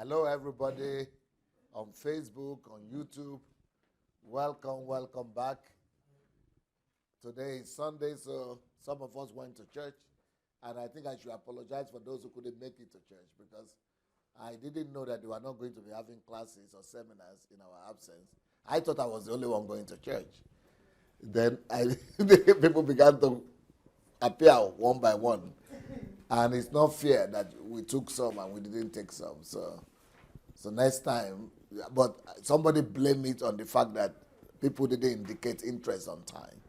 Hello, everybody on Facebook, on YouTube. Welcome back. Today is Sunday, so some of us went to church, and I think I should apologize for those who couldn't make it to church because I didn't know that they were not going to be having classes or seminars in our absence. I thought I was the only one going to church. Then people began to appear one by one, and it's not fair that we took some and we didn't take some. So next time, but somebody blamed it on the fact that people didn't indicate interest on time.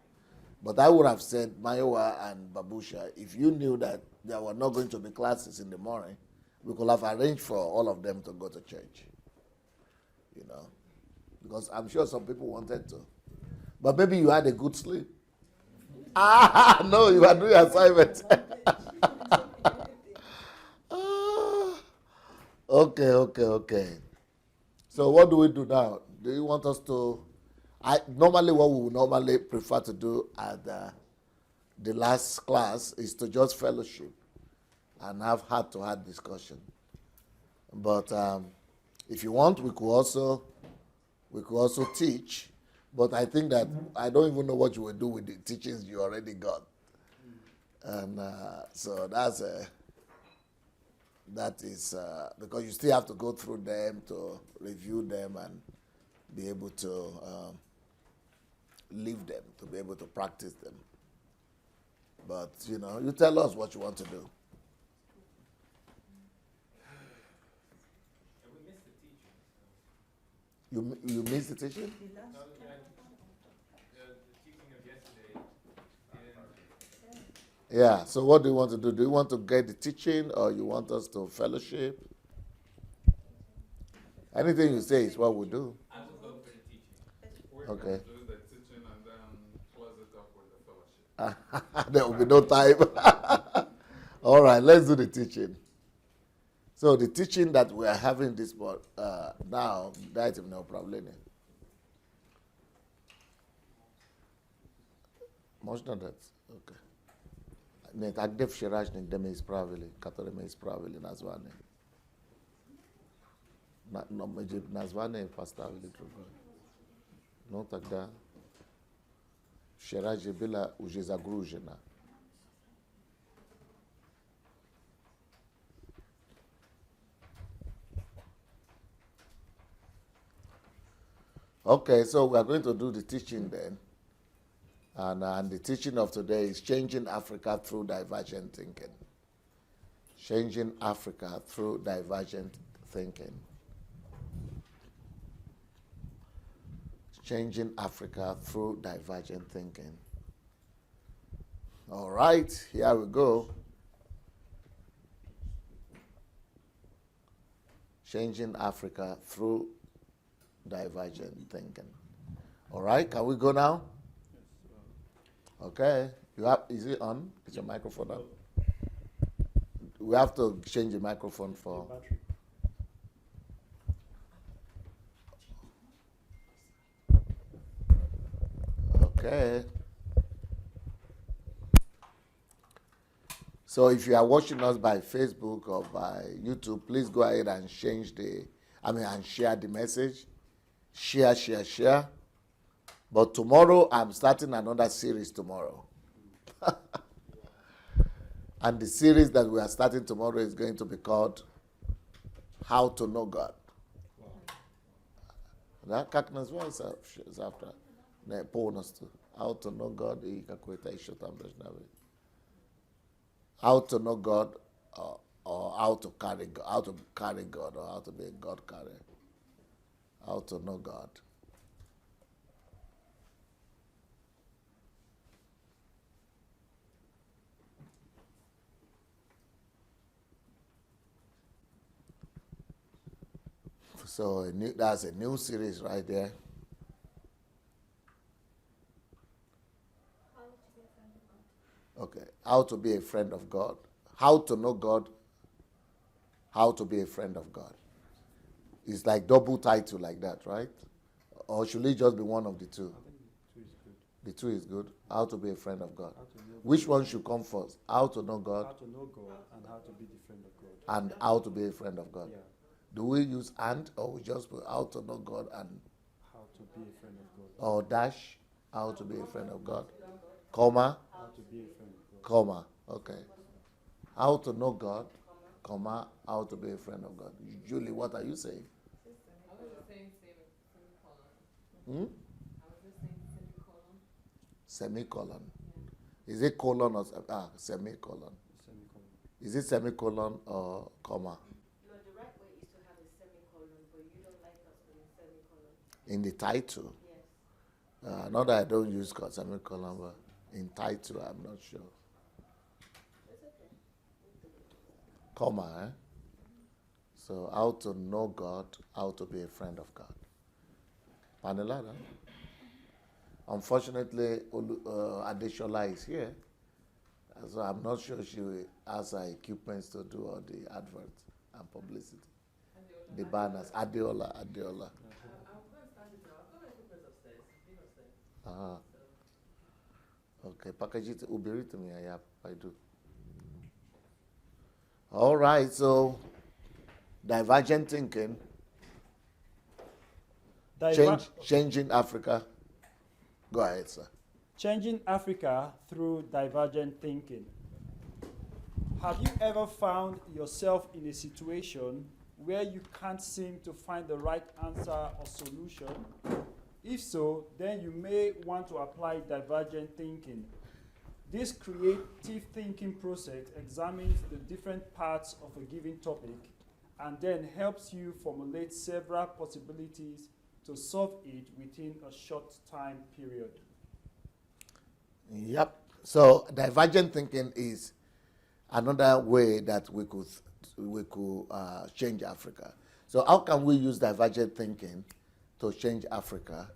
But I would have said, Mayowa and Babusha, if you knew that there were not going to be classes in the morning, we could have arranged for all of them to go to church. You know, because I'm sure some people wanted to. But maybe you had a good sleep. No, you are doing assignment. Okay. So what do we do now? Do you want us to? Normally what we would normally prefer to do at the last class is to just fellowship and have heart-to-heart discussion. But if you want, we could also teach. But I think that I don't even know what you will do with the teachings you already got, and so that is because you still have to go through them to review them and be able to live them, to be able to practice them. But, you tell us what you want to do. You missed the teaching? Yeah, so what do you want to do? Do you want to get the teaching or you want us to fellowship? Anything you say is what we do. I will go for the teaching. We're Okay. going to do the teaching and then close it up with the fellowship. There will be no time. All right, let's do the teaching. So the teaching that we are having this now, that is no problem. Можно дать? Okay. Не, так где вчерашний, где мы исправили, который мы исправили название. Но мы же название поставили другое. Ну тогда вчера же было уже загружено. Okay, so we are going to do the teaching then. And the teaching of today is changing Africa through divergent thinking. Changing Africa through divergent thinking. Changing Africa through divergent thinking. All right, here we go. Changing Africa through divergent thinking. All right, can we go now? Okay. Is it on? Is your microphone on? We have to change the microphone for. Okay. So if you are watching us by Facebook or by YouTube, please go ahead and and share the message. Share. But tomorrow, I'm starting another series tomorrow. And the series that we are starting tomorrow is going to be called How to Know God. That kaknas was after. How to know God. How to know God or how to carry God, or how to be a God carrier. How to know God. So that's a new series right there. Okay, how to be a friend of God. How to know God. How to be a friend of God. It's like double title like that, right? Or should it just be one of the two? The two is good. How to be a friend of God. Which one should come first? How to know God. How to know God and how to be the friend of God. And how to be a friend of God. Yeah. Do we use and, or we just put how to know God and, How to be a friend of God. or dash, how to be a friend of God? Comma, How to be a friend of God. comma, okay. How to know God, comma, how to be a friend of God. Julie, what are you saying? I was just saying semicolon. Hmm? I was just saying semicolon. Semicolon. Is it colon or semicolon? Semicolon. Is it semicolon or comma? No, the right way is to have a semicolon, but you don't like us putting semicolon. In the title? Yes. Not that I don't use semicolon, but in title, I'm not sure. It's okay. Comma, eh? So, how to know God, how to be a friend of God. Adelaja. Unfortunately, Adeshola is here, so I'm not sure she has her equipment to do all the adverts and publicity. The banners. Adeola. I'm going to start it now. I've got my equipment upstairs. Been upstairs. Okay, package it. Ubiri to me, I do. All right, so divergent thinking, changing Africa. Go ahead, sir. Changing Africa through divergent thinking. Have you ever found yourself in a situation where you can't seem to find the right answer or solution? If so, then you may want to apply divergent thinking. This creative thinking process examines the different parts of a given topic and then helps you formulate several possibilities to solve it within a short time period. Yep. So divergent thinking is another way that we could change Africa. So how can we use divergent thinking to change Africa?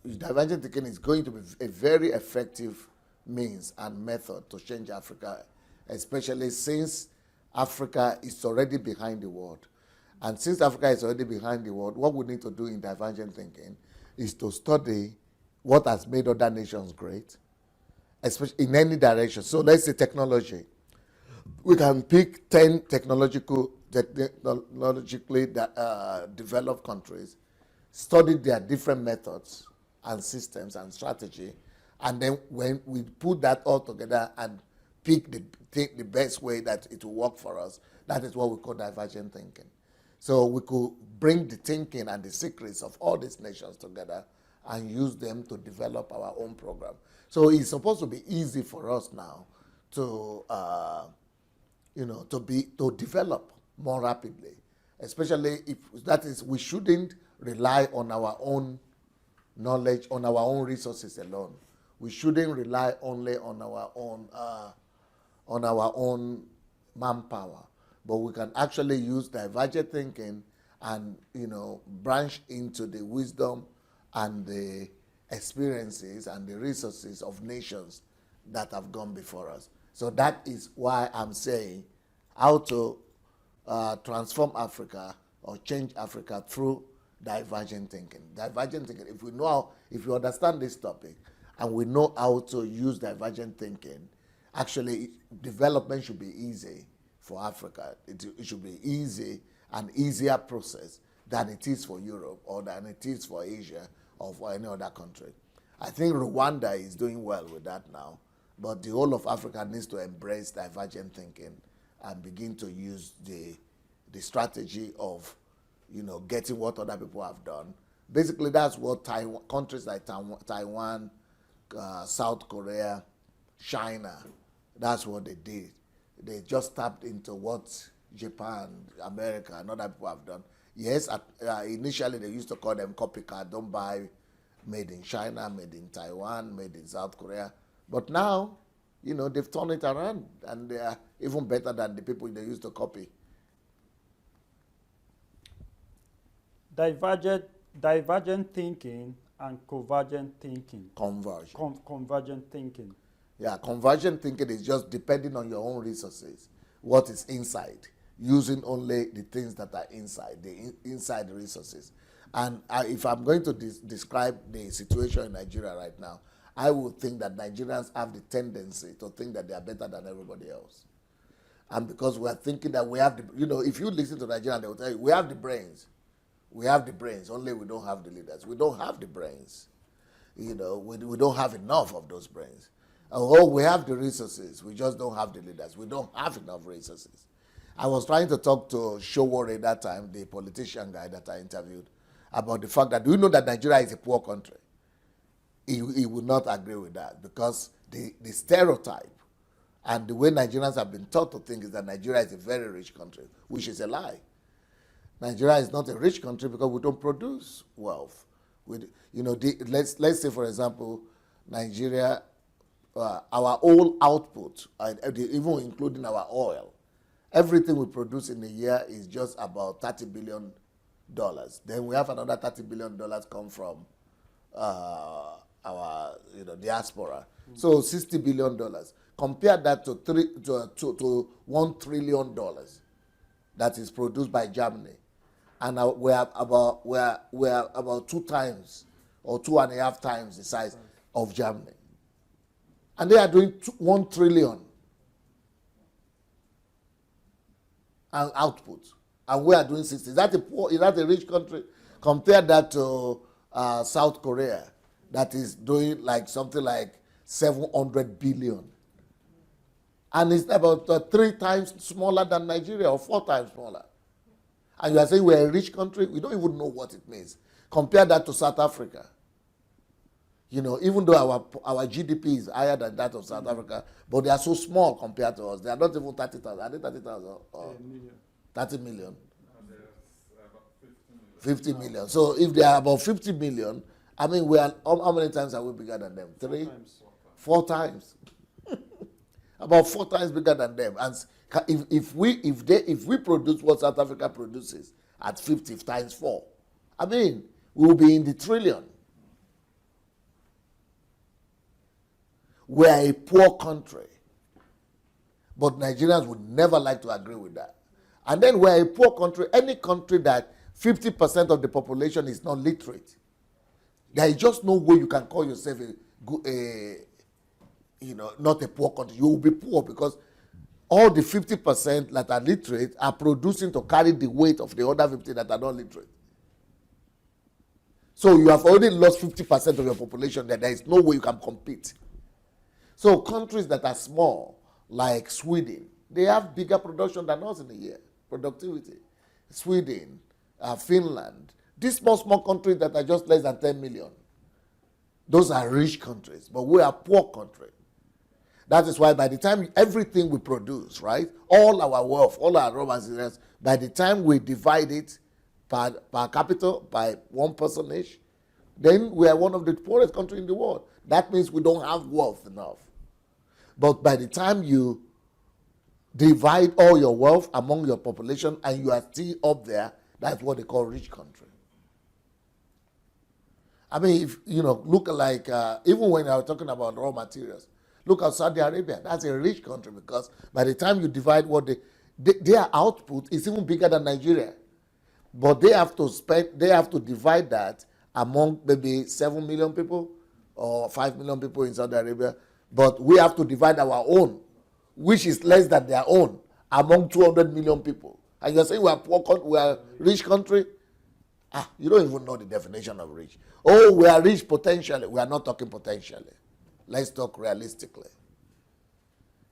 Divergent thinking is going to be a very effective means and method to change Africa, especially since Africa is already behind the world. And since Africa is already behind the world, what we need to do in divergent thinking is to study what has made other nations great, especially in any direction. So let's say technology. We can pick 10 technologically developed countries, study their different methods and systems and strategy, and then when we put that all together and pick the best way that it will work for us, that is what we call divergent thinking. So we could bring the thinking and the secrets of all these nations together and use them to develop our own program. So it's supposed to be easy for us now to, to develop more rapidly, especially if that is, we shouldn't rely on our own knowledge, on our own resources alone. We shouldn't rely only on our own manpower, but we can actually use divergent thinking and branch into the wisdom and the experiences and the resources of nations that have gone before us. So that is why I'm saying how to transform Africa or change Africa through divergent thinking. Divergent thinking, if we understand this topic and we know how to use divergent thinking, actually development should be easy for Africa. It should be easy and easier process than it is for Europe or than it is for Asia or for any other country. I think Rwanda is doing well with that now, but the whole of Africa needs to embrace divergent thinking and begin to use the strategy of, getting what other people have done. Basically, that's what countries like Taiwan, South Korea, China, that's what they did. They just tapped into what Japan, America, and other people have done. Yes, initially they used to call them copycat, don't buy made in China, made in Taiwan, made in South Korea. But now, they've turned it around and they are even better than the people they used to copy. Divergent thinking and convergent thinking. Convergent thinking. Yeah, convergent thinking is just depending on your own resources, what is inside, using only the things that are inside, inside resources. And if I'm going to describe the situation in Nigeria right now, I would think that Nigerians have the tendency to think that they are better than everybody else. And because we are thinking that we have the, if you listen to Nigeria, they will tell you, we have the brains. We have the brains, only we don't have the leaders. We don't have the brains. We don't have enough of those brains. Oh, we have the resources. We just don't have the leaders. We don't have enough resources. I was trying to talk to Showore that time, the politician guy that I interviewed, about the fact that, do you know that Nigeria is a poor country? He would not agree with that because the stereotype and the way Nigerians have been taught to think is that Nigeria is a very rich country, which is a lie. Nigeria is not a rich country because we don't produce wealth. Let's say, for example, Nigeria, our whole output, even including our oil, everything we produce in a year is just about $30 billion. Then we have another $30 billion come from our diaspora. So $60 billion. Compare that to $1 trillion that is produced by Germany, and we are about 2 times or 2.5 times the size of Germany, and they are doing 1 trillion and output, and we are doing 60. Is that a rich country? Compare that to South Korea, that is doing like something like 700 billion. And it's about 3 times smaller than Nigeria, or 4 times smaller. And you are saying we're a rich country? We don't even know what it means. Compare that to South Africa. Even though our GDP is higher than that of South Africa, but they are so small compared to us. They are not even 30,000. Are they 30,000? Or 30 million? There's about 50 million. So if they are about 50 million, I mean, how many times are we bigger than them? 3? 4 times. About 4 times bigger than them. And if we produce what South Africa produces at 50 times 4, I mean, we will be in the trillion. We are a poor country, but Nigerians would never like to agree with that. And then we are a poor country. Any country that 50% of the population is not literate, there is just no way you can call yourself not a poor country. You will be poor because all the 50% that are literate are producing to carry the weight of the other 50 that are not literate. So you have already lost 50% of your population that there is no way you can compete. So countries that are small, like Sweden, they have bigger production than us in a year, productivity. Sweden, Finland, these small countries that are just less than 10 million, those are rich countries, but we are poor country. That is why by the time everything we produce, right, all our wealth, all our raw materials, by the time we divide it per capita by 1 person each, then we are one of the poorest countries in the world. That means we don't have wealth enough. But by the time you divide all your wealth among your population and you are still up there, that's what they call rich country. I mean, if look like, even when I was talking about raw materials, look at Saudi Arabia. That's a rich country because by the time you divide what their output is even bigger than Nigeria. But they have to divide that among maybe 7 million people or 5 million people in Saudi Arabia. But we have to divide our own, which is less than their own, among 200 million people. And you're saying we are a rich country? You don't even know the definition of rich. Oh, we are rich potentially. We are not talking potentially. Let's talk realistically.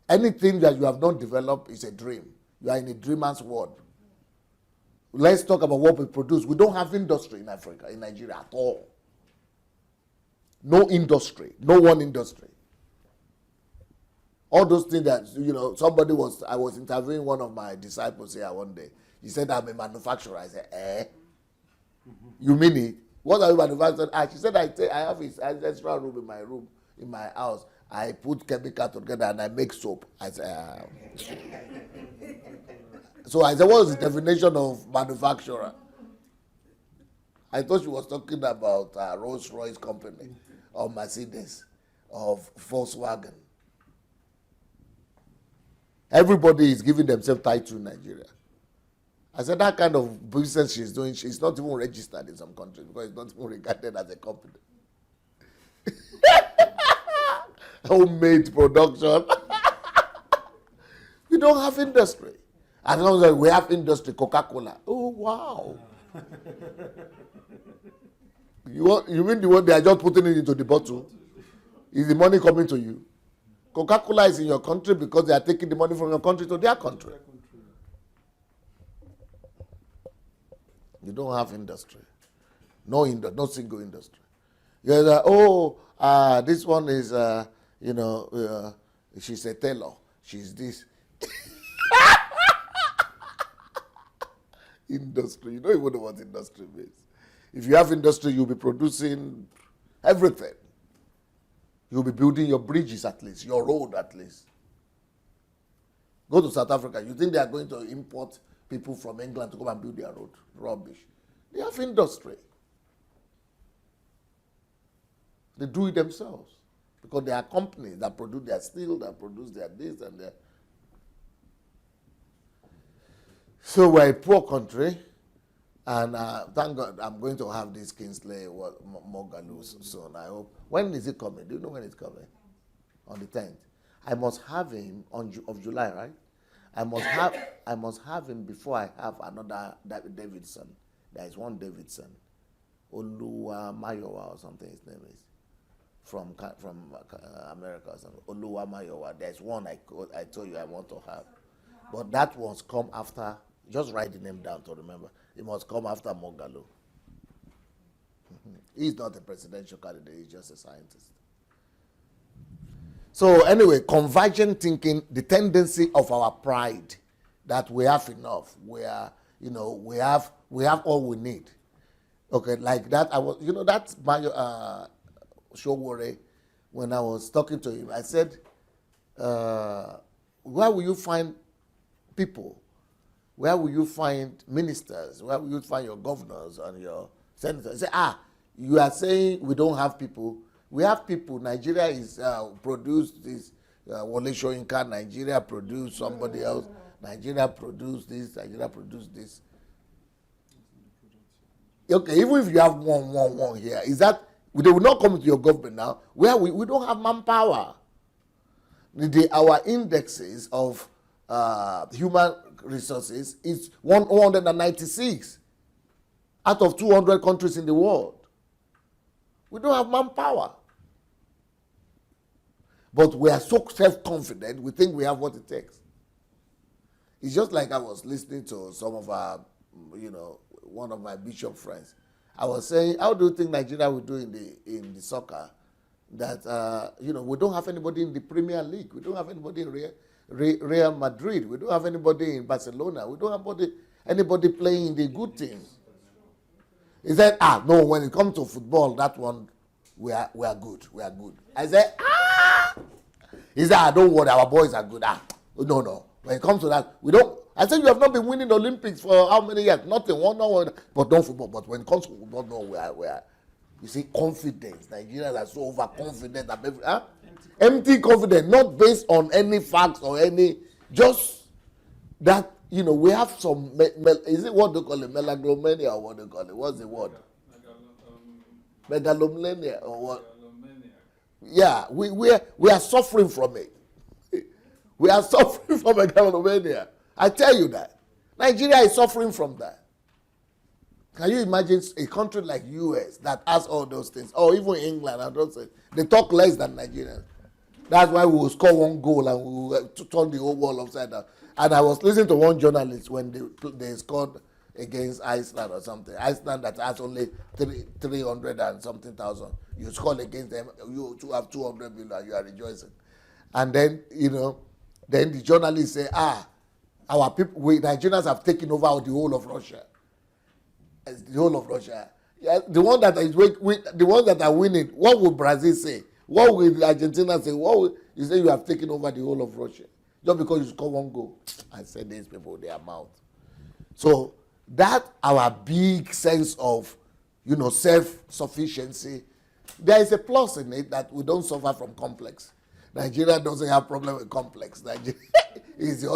Anything that you have not developed is a dream. You are in a dreamer's world. Let's talk about what we produce. We don't have industry in Africa, in Nigeria at all. No industry, no one industry. All those things that, I was interviewing one of my disciples here one day. He said, I'm a manufacturer. I said, You mean it? What are you manufacturing? She said, I have an extra room in my house. I put chemical together and I make soap. I said, So I said, what is the definition of manufacturer? I thought she was talking about Rolls-Royce company or Mercedes or Volkswagen. Everybody is giving themselves title in Nigeria. I said that kind of business she's doing, she's not even registered in some countries because it's not even regarded as a company. Homemade production. We don't have industry. As long as we have industry, Coca-Cola. Oh, wow. You mean the one they are just putting it into the bottle? Is the money coming to you? Coca-Cola is in your country because they are taking the money from your country to their country. You don't have industry. No single industry. You're like, this one is, she's a tailor. She's this. Industry. You don't even know what industry means. If you have industry, you'll be producing everything. You'll be building your bridges at least, your road at least. Go to South Africa. You think they are going to import people from England to come and build their road? Rubbish. They have industry. They do it themselves. Because there are companies that produce their steel, that produce their this and that. So we're a poor country. And thank God I'm going to have this Kingsley Mogalu soon, I hope. When is it coming? Do you know when it's coming? On the 10th. I must have him of July, right? I must have him before I have another Davidson. There is one Davidson. Oluwa Mayowa or something his name is. From America or something. Oluwa Mayowa. There's one I told you I want to have. But that must come after. Just write the name down to remember. It must come after Mogalo. He's not a presidential candidate, he's just a scientist. So anyway, convergent thinking, the tendency of our pride that we have enough, we have all we need. Okay, like that, that's my Showore, when I was talking to him, I said, where will you find people? Where will you find ministers? Where will you find your governors and your senators? Say, you are saying we don't have people. We have people. Nigeria is produced this. Wole Soyinka, Nigeria produced somebody else. Nigeria produced this. Nigeria produced this. Okay, even if you have one here, is that they will not come to your government now? Where we don't have manpower. Our indexes of human resources is 196 out of 200 countries in the world. We don't have manpower. But we are so self-confident, we think we have what it takes. It's just like I was listening to some of our, one of my bishop friends. I was saying, how do you think Nigeria will do in the soccer? That, we don't have anybody in the Premier League. We don't have anybody in Real Madrid. We don't have anybody in Barcelona. We don't have anybody playing in the good teams. He said, no, when it comes to football, that one, we are good. We are good. I said, He said, don't worry, our boys are good. No. When it comes to that, we don't. I said, you have not been winning the Olympics for how many years? Nothing. But don't football. But when it comes to football, no, we are. You see, confidence. Nigerians are so overconfident. Empty confidence, not based on any facts or any, just that, we have some, is it what they call it, megalomania or what they call it? What's the word? Megalomania or what? Yeah, we are suffering from it. We are suffering from megalomania. I tell you that. Nigeria is suffering from that. Can you imagine a country like US that has all those things, or even England, I don't say, they talk less than Nigerians. That's why we will score one goal and we will turn the whole world upside down. And I was listening to one journalist when they scored against Iceland or something. Iceland that has only 300 and something thousand. You score against them, you have 200 million, you are rejoicing. And then, then the journalist say, our people, Nigerians have taken over the whole of Russia. The whole of Russia. Yeah, the one that the ones that are winning, what will Brazil say? What will Argentina say? You say you have taken over the whole of Russia just because you score one goal? I said these people, their mouth. So that our big sense of, self-sufficiency, there is a plus in it that we don't suffer from complex. Nigeria doesn't have problem with complex. Nigeria is the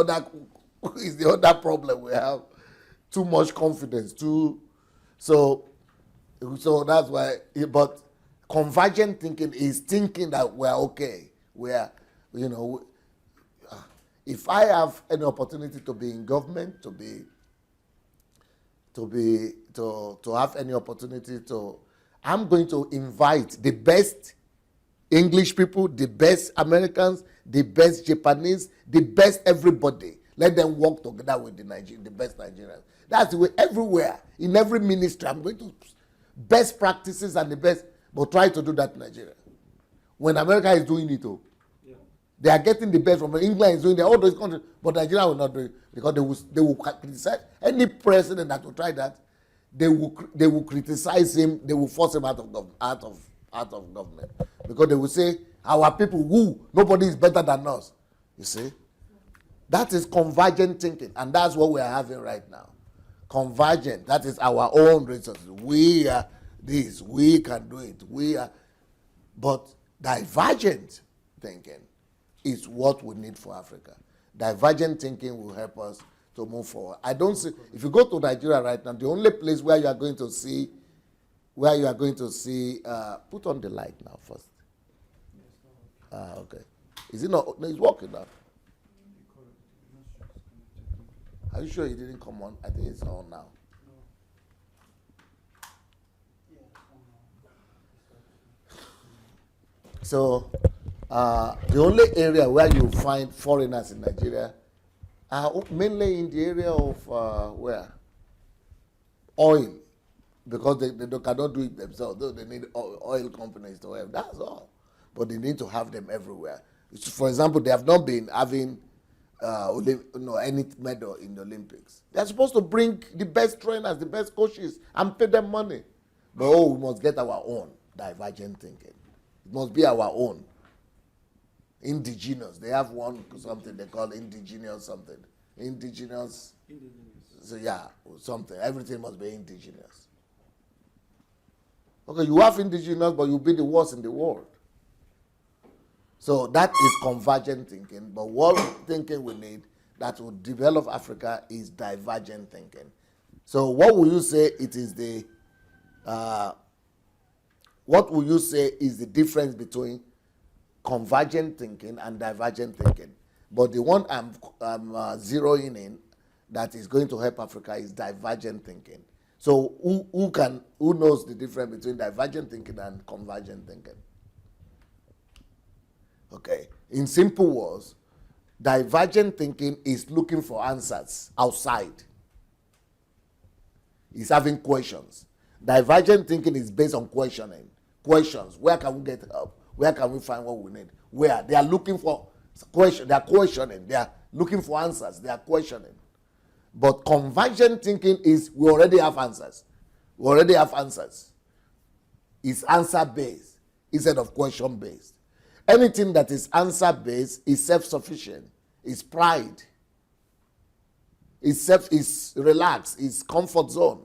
other problem we have. Too much confidence. So that's why. But convergent thinking is thinking that we're okay. if I have any opportunity to be in government, to have any opportunity to, I'm going to invite the best English people, the best Americans, the best Japanese, the best everybody. Let them work together with the best Nigerians. That's the way everywhere, in every ministry, I'm going to best practices and the best, but try to do that in Nigeria. When America is doing it, they are getting the best from England is doing it, all those countries, but Nigeria will not do it because they will criticize any president that will try that. They will criticize him. They will force him out of government because they will say our people who nobody is better than us. You see, that is convergent thinking, and that's what we are having right now. Convergent. That is our own resources. We are this. We can do it. We are, but divergent thinking is what we need for Africa. Divergent thinking will help us to move forward. I don't see, if you go to Nigeria right now, the only place where you are going to see, put on the light now first. Okay. Is it not, no, it's working now. Are you sure it didn't come on? I think it's on now. So, the only area where you find foreigners in Nigeria are mainly in the area of where? Oil. Because they cannot do it themselves. They need oil companies to help. That's all. But they need to have them everywhere. For example, they have not been having any medal in the Olympics. They are supposed to bring the best trainers, the best coaches, and pay them money. But we must get our own divergent thinking. It must be our own. Indigenous. They have something they call indigenous something. Indigenous. So yeah, something. Everything must be indigenous. Okay, you have indigenous, but you'll be the worst in the world. So that is convergent thinking. But what thinking we need that will develop Africa is divergent thinking. So what will you say it is the what will you say is the difference between convergent thinking and divergent thinking? But the one I'm zeroing in that is going to help Africa is divergent thinking. So who knows the difference between divergent thinking and convergent thinking? Okay. In simple words, divergent thinking is looking for answers outside. It's having questions. Divergent thinking is based on questioning. Questions. Where can we get help? Where can we find what we need? Where? They are looking for question. They are questioning. They are looking for answers. They are questioning. But convergent thinking is we already have answers. We already have answers. It's answer-based instead of question-based. Anything that is answer-based is self-sufficient. It's pride. It's relaxed. It's comfort zone.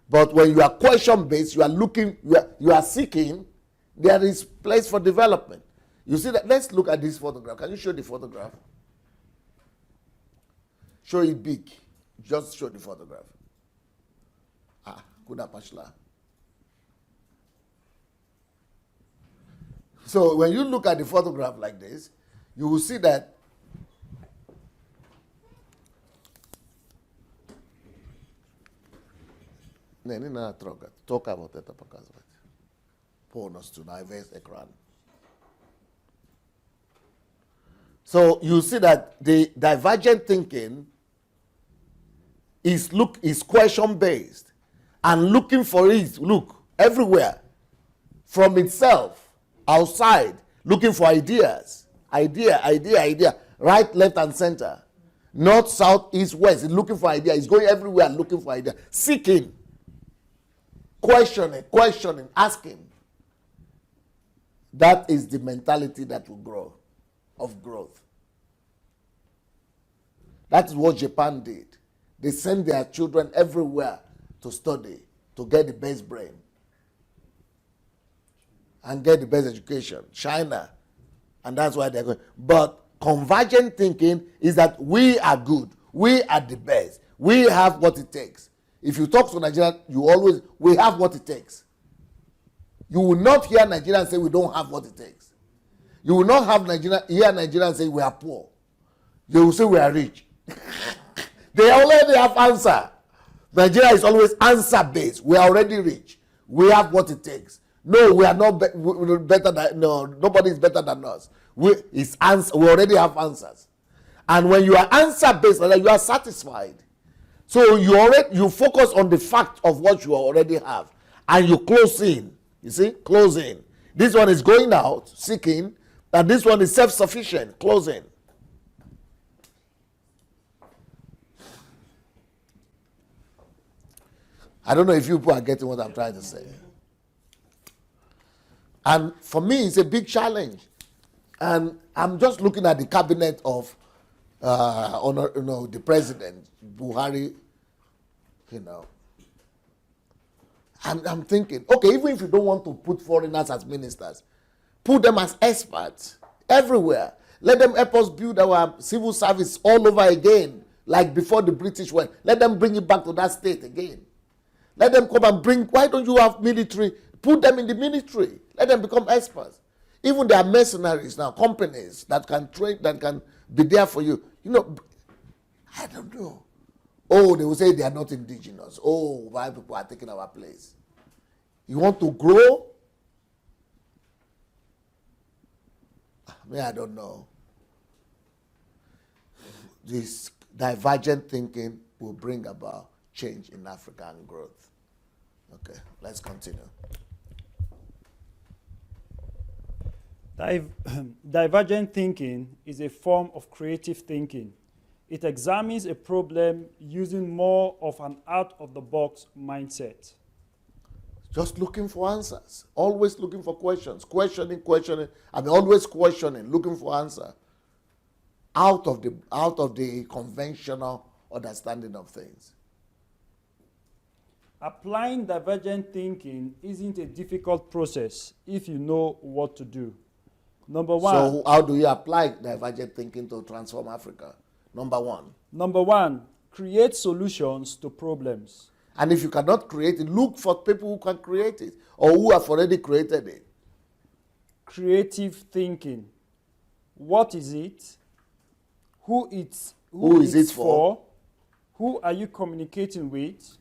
But when you are question-based, you are looking, you are seeking, there is place for development. You see that? Let's look at this photograph. Can you show the photograph? Show it big. Just show the photograph. Kuda Pashla. So when you look at the photograph like this, you will see that talk about it. So you see that the divergent thinking is question based and looking for it, look, everywhere from itself, outside, looking for ideas, idea, right, left, and center, north, south, east, west. It's looking for ideas. It's going everywhere looking for ideas, seeking, questioning, asking. That is the mentality that will grow, of growth. That is what Japan did. They sent their children everywhere to study, to get the best brain and get the best education. China, and that's why they're going. But convergent thinking is that we are good, we are the best, we have what it takes. If you talk to Nigeria, we have what it takes. You will not hear Nigerians say we don't have what it takes. You will not hear Nigerians say we are poor. they will say we are rich. They already have answer. Nigeria is always answer based. We are already rich. We have what it takes. No, we are not better than, no, nobody is better than us. We already have answers. And when you are answer based, you are satisfied. So you focus on the fact of what you already have, and you close in. You see, close in. This one is going out seeking, and this one is self-sufficient. Close in. I don't know if you people are getting what I'm trying to say. And for me, it's a big challenge. And I'm just looking at the cabinet of the president, Buhari, And I'm thinking, okay, even if you don't want to put foreigners as ministers, put them as experts everywhere. Let them help us build our civil service all over again, like before the British went. Let them bring it back to that state again. Let them come and bring, why don't you have military? Put them in the military. Let them become experts. Even there are mercenaries now, companies that can train, that can be there for you. I don't know. Oh, they will say they are not indigenous. Oh, white people are taking our place. You want to grow? I don't know. This divergent thinking will bring about change in Africa and growth. Okay, let's continue. Divergent thinking is a form of creative thinking. It examines a problem using more of an out-of-the-box mindset. Just looking for answers. Always looking for questions. Questioning. Always questioning, looking for answer. Out of the conventional understanding of things. Applying divergent thinking isn't a difficult process if you know what to do. Number one. So how do you apply divergent thinking to transform Africa? Number one, create solutions to problems. And if you cannot create it, look for people who can create it or who have already created it. Creative thinking. What is it? Who is it for? Who are you communicating with?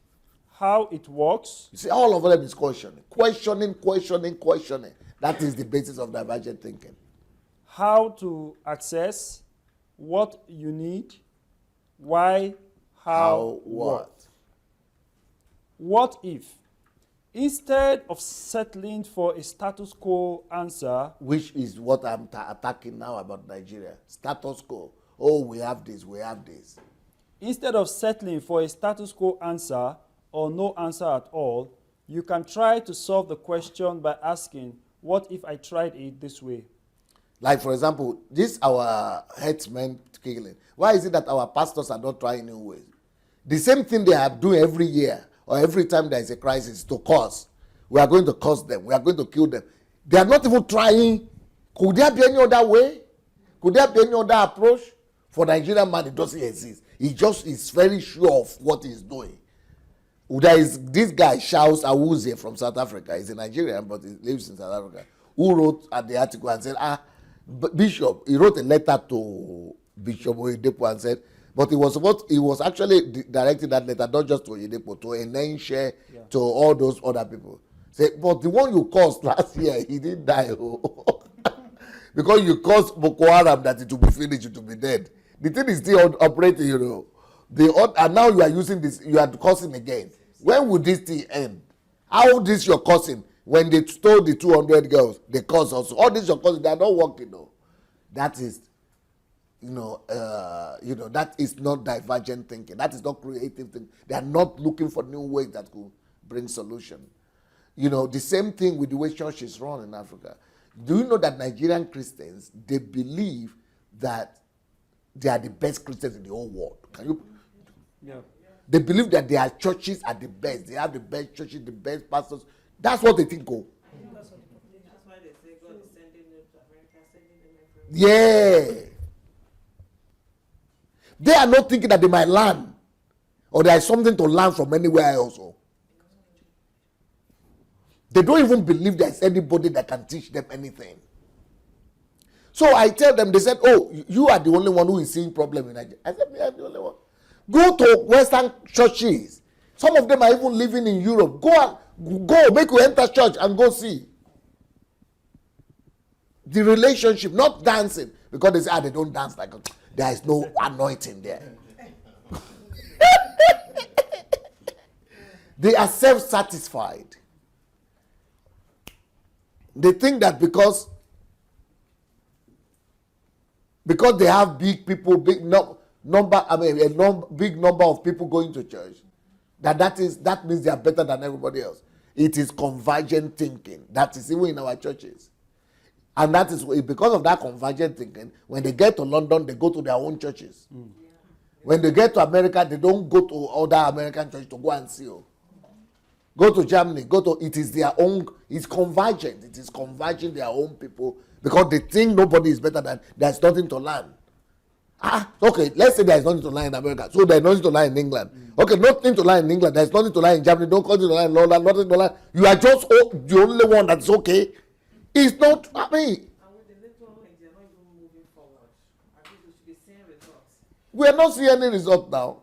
How it works? You see, all of them is questioning. Questioning. That is the basis of divergent thinking. How to access, what you need, why, how, what. What if, instead of settling for a status quo answer, which is what I'm attacking now about Nigeria, status quo. Oh, we have this. Instead of settling for a status quo answer or no answer at all, you can try to solve the question by asking, what if I tried it this way? Like, for example, this our headsmen killing. Why is it that our pastors are not trying new ways? The same thing they are doing every year or every time there is a crisis to cause. We are going to cause them. We are going to kill them. They are not even trying. Could there be any other way? Could there be any other approach? For Nigerian man, it doesn't exist. He just is very sure of what he's doing. There is this guy, Charles Awuzie from South Africa. He's a Nigerian, but he lives in South Africa. Who wrote at the article and said, Bishop, he wrote a letter to Bishop Oyedepo and said, but he was actually directing that letter not just to Oyedepo, to Enenche, to all those other people. Say, but the one you caused last year, he didn't die. Because you caused Boko Haram that it will be finished, it will be dead. The thing is still operating, and now you are using this, you are causing again. When would this thing end? How this you're causing? When they stole the 200 girls, they caused also. All this you're causing, they are not working though. That is, that is not divergent thinking. That is not creative thinking. They are not looking for new ways that could bring solution. The same thing with the way church is run in Africa. Do you know that Nigerian Christians, they believe that they are the best Christians in the whole world? Can you? Yeah. They believe that their churches are the best. They have the best churches, the best pastors. That's what they think. That's why they say God is sending them to America, sending them everywhere. Yeah. They are not thinking that they might learn or there is something to learn from anywhere else. They don't even believe there is anybody that can teach them anything. So I tell them, they said, oh, you are the only one who is seeing problem in Nigeria. I said, me, I'm the only one. Go to Western churches. Some of them are even living in Europe. Go, make you enter church and go see. The relationship, not dancing. Because they say, they don't dance like there is no anointing there. They are self-satisfied. They think that because they have big people, big number, big number of people going to church, that means they are better than everybody else. It is convergent thinking. That is even in our churches. And that is because of that convergent thinking, when they get to London, they go to their own churches. Mm. When they get to America, they don't go to other American churches to go and see. Go to Germany, it is their own, it's convergent. It is converging their own people because they think nobody is better than, there's nothing to learn. Okay, let's say there's nothing to learn in America. So there's nothing to learn in England. Mm. Okay, nothing to learn in England. There's nothing to learn in Germany. Don't nothing to learn in London, nothing to learn. You are just the only one that's okay. It's not, And with the little like they're not even moving forward. I think we should be seeing results. We are not seeing any result now.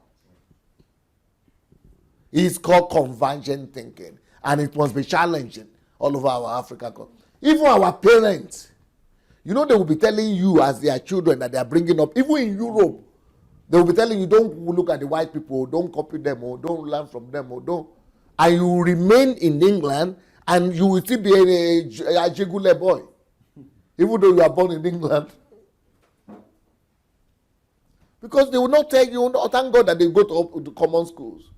It's called convergent thinking. And it must be challenging all over our Africa. Even our parents, they will be telling you as their children that they are bringing up, even in Europe, they will be telling you, don't look at the white people, don't copy them, or don't learn from them, or don't. And you remain in England, and you will still be a jigule boy, even though you are born in England. Because they will not tell you, thank God that they go to common schools.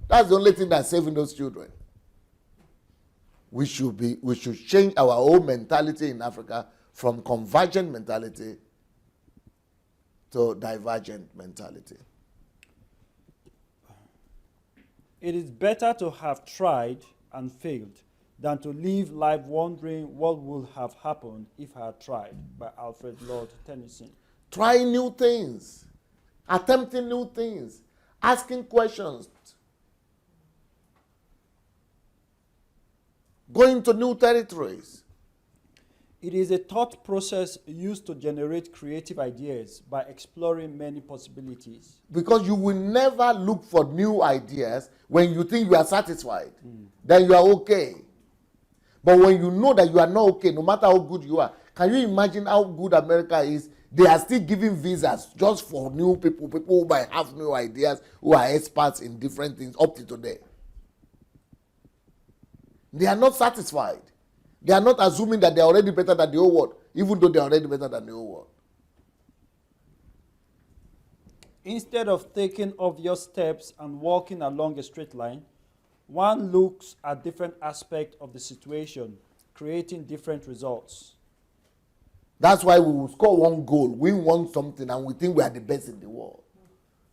That's the only thing that's saving those children. We should change our own mentality in Africa from convergent mentality to divergent mentality. It is better to have tried and failed than to live life wondering what would have happened if I had tried, by Alfred Lord Tennyson. Trying new things, attempting new things, asking questions, going to new territories. It is a thought process used to generate creative ideas by exploring many possibilities. Because you will never look for new ideas when you think you are satisfied, then you are okay. But when you know that you are not okay, no matter how good you are, can you imagine how good America is? They are still giving visas just for new people who might have new ideas, who are experts in different things up to today. They are not satisfied. They are not assuming that they are already better than the whole world, even though they are already better than the whole world. Instead of taking obvious steps and walking along a straight line, one looks at different aspects of the situation, creating different results. That's why we will score one goal, win one something, and we think we are the best in the world.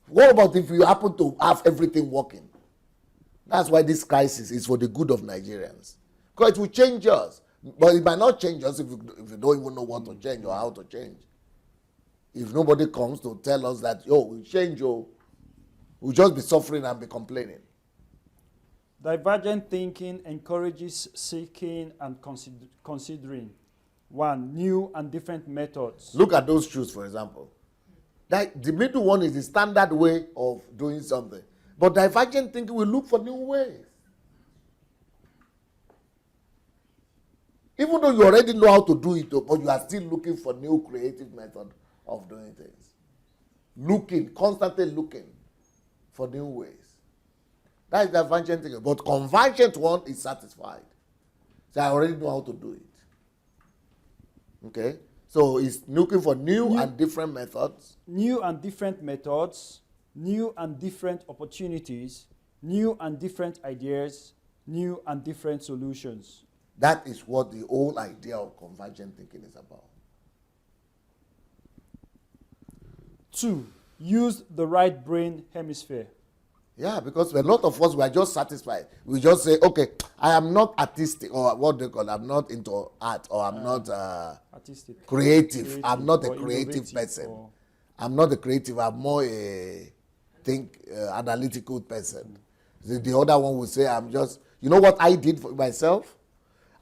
What about if you happen to have everything working? That's why this crisis is for the good of Nigerians. Because it will change us. But it might not change us if you don't even know what to change or how to change. If nobody comes to tell us that, we'll change, we'll just be suffering and be complaining. Divergent thinking encourages seeking and considering, one, new and different methods. Look at those shoes, for example. The middle one is the standard way of doing something. But divergent thinking will look for new ways. Even though you already know how to do it, but you are still looking for new creative method of doing things. Constantly looking for new ways. That is divergent thinking. But convergent one is satisfied. So I already know how to do it. Okay? So it's looking for new and different methods. New and different methods, new and different opportunities, new and different ideas, new and different solutions. That is what the whole idea of convergent thinking is about. 2, use the right brain hemisphere. Yeah, because a lot of us were just satisfied. We just say, okay, I am not artistic, or what they call it, I'm not into art, or I'm not artistic. creative. I'm not a creative person. I'm not a creative. I'm more a analytical person. The other one will say, I'm just, you know what I did for myself?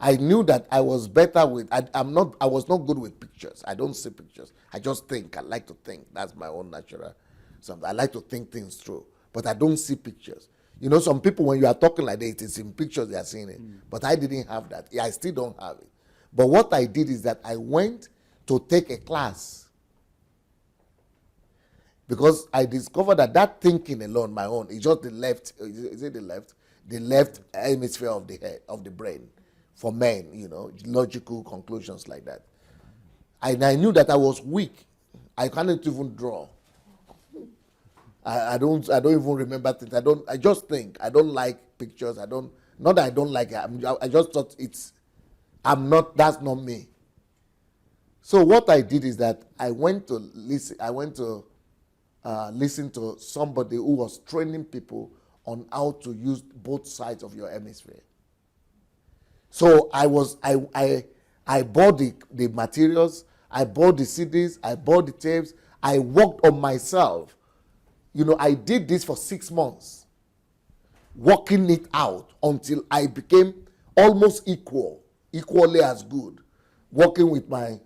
I knew that I was better with. I was not good with pictures. I don't see pictures. I just think. I like to think. That's my own natural. Something. I like to think things through, but I don't see pictures. You know, some people when you are talking like that, it is in pictures they are seeing it. But I didn't have that. I still don't have it. But what I did is that I went to take a class because I discovered that thinking alone, my own, is just the left. Is it the left? The left hemisphere of the head of the brain. For men, you know, logical conclusions like that. And I knew that I was weak. I cannot even draw. I don't even remember things. I just think. I don't like pictures. Not that I don't like it. I just thought that's not me. So what I did is that I went to listen to somebody who was training people on how to use both sides of your hemisphere. So I bought the materials, I bought the CDs, I bought the tapes, I worked on myself. You know, I did this for 6 months, working it out until I became almost equally as good, working with my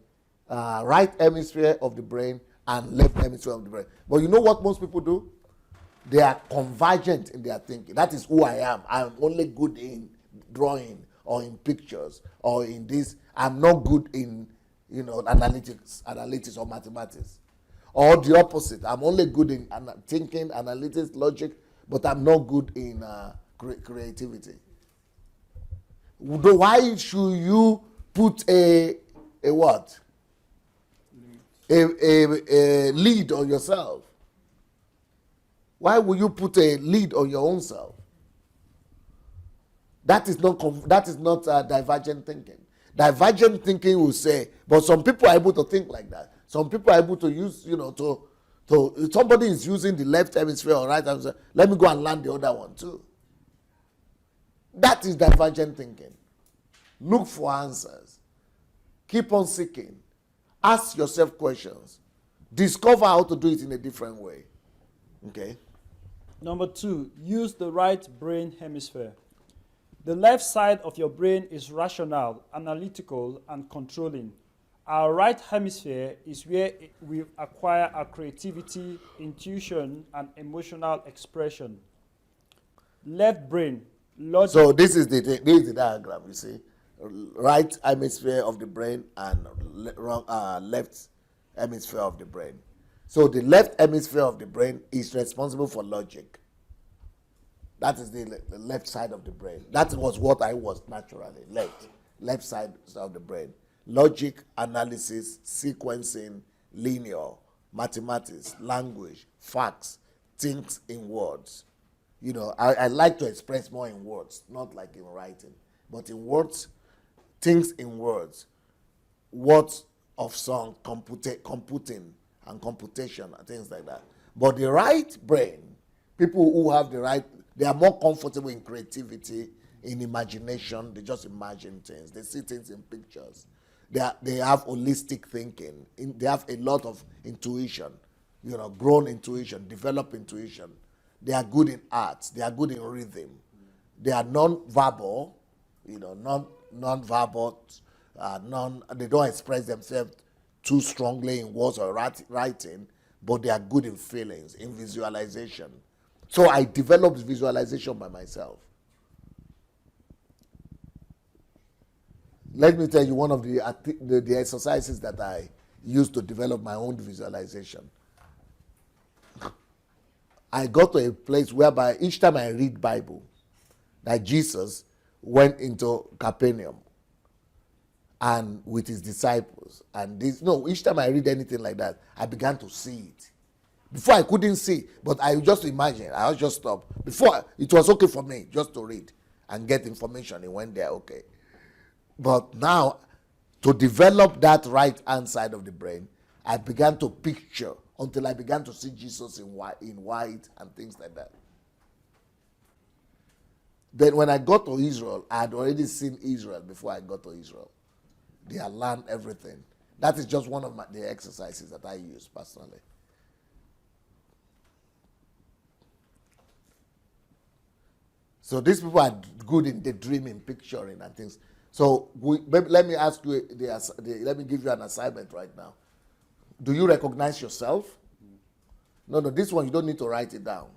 right hemisphere of the brain and left hemisphere of the brain. But you know what most people do? They are convergent in their thinking. That is who I am. I'm only good in drawing or in pictures or in this. I'm not good in, you know, analytics or mathematics. Or the opposite. I'm only good in thinking, analytics, logic, but I'm not good in creativity. Why should you put a what? A lead on yourself? Why will you put a lead on your own self? That is not divergent thinking. Divergent thinking will say, but some people are able to think like that. Some people are able to use, you know, to if somebody is using the left hemisphere or right hemisphere, let me go and learn the other one too. That is divergent thinking. Look for answers. Keep on seeking. Ask yourself questions. Discover how to do it in a different way. Okay? Number 2, use the right brain hemisphere. The left side of your brain is rational, analytical, and controlling. Our right hemisphere is where we acquire our creativity, intuition, and emotional expression. Left brain, logic. So this is the diagram, you see. Right hemisphere of the brain and left hemisphere of the brain. So the left hemisphere of the brain is responsible for logic. That is the left side of the brain. That was what I was naturally, left side of the brain. Logic, analysis, sequencing, linear, mathematics, language, facts, things in words. You know, I like to express more in words, not like in writing. But in words, things in words, words of song, computing and computation and things like that. But the right brain, people who have the right, they are more comfortable in creativity, in imagination. They just imagine things. They see things in pictures. They have holistic thinking. They have a lot of intuition, you know, grown intuition, developed intuition. They are good in arts. They are good in rhythm. They are non-verbal, you know, non-verbal, they don't express themselves too strongly in words or writing, but they are good in feelings, in visualization. So I developed visualization by myself. Let me tell you one of the exercises that I used to develop my own visualization. I got to a place whereby each time I read Bible, that Jesus went into Capernaum and with his disciples. And each time I read anything like that, I began to see it. Before I couldn't see, but I just imagine. I was just stop. Before it was okay for me just to read and get information. It went there, okay. But now, to develop that right hand side of the brain, I began to picture until I began to see Jesus in white and things like that. Then when I got to Israel, I had already seen Israel before I got to Israel. They had learned everything. That is just one of the exercises that I use personally. So these people are good in the dreaming, picturing and things. So maybe let me ask you, let me give you an assignment right now. Do you recognize yourself? No, this one you don't need to write it down.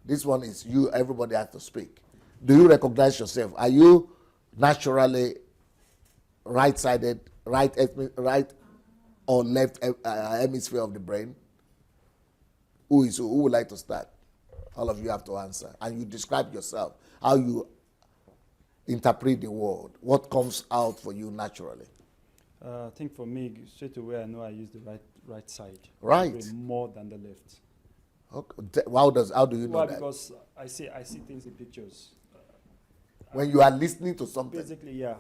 This one is you, everybody has to speak. Do you recognize yourself? Are you naturally right-sided, right or left hemisphere of the brain? Who would like to start? All of you have to answer. And you describe yourself, how you interpret the world, what comes out for you naturally. I think for me, straight away, I know I use the right side. Right. More than the left. Okay. How do you know Well, that? because I see things in pictures. When you are listening to something. Basically, yeah.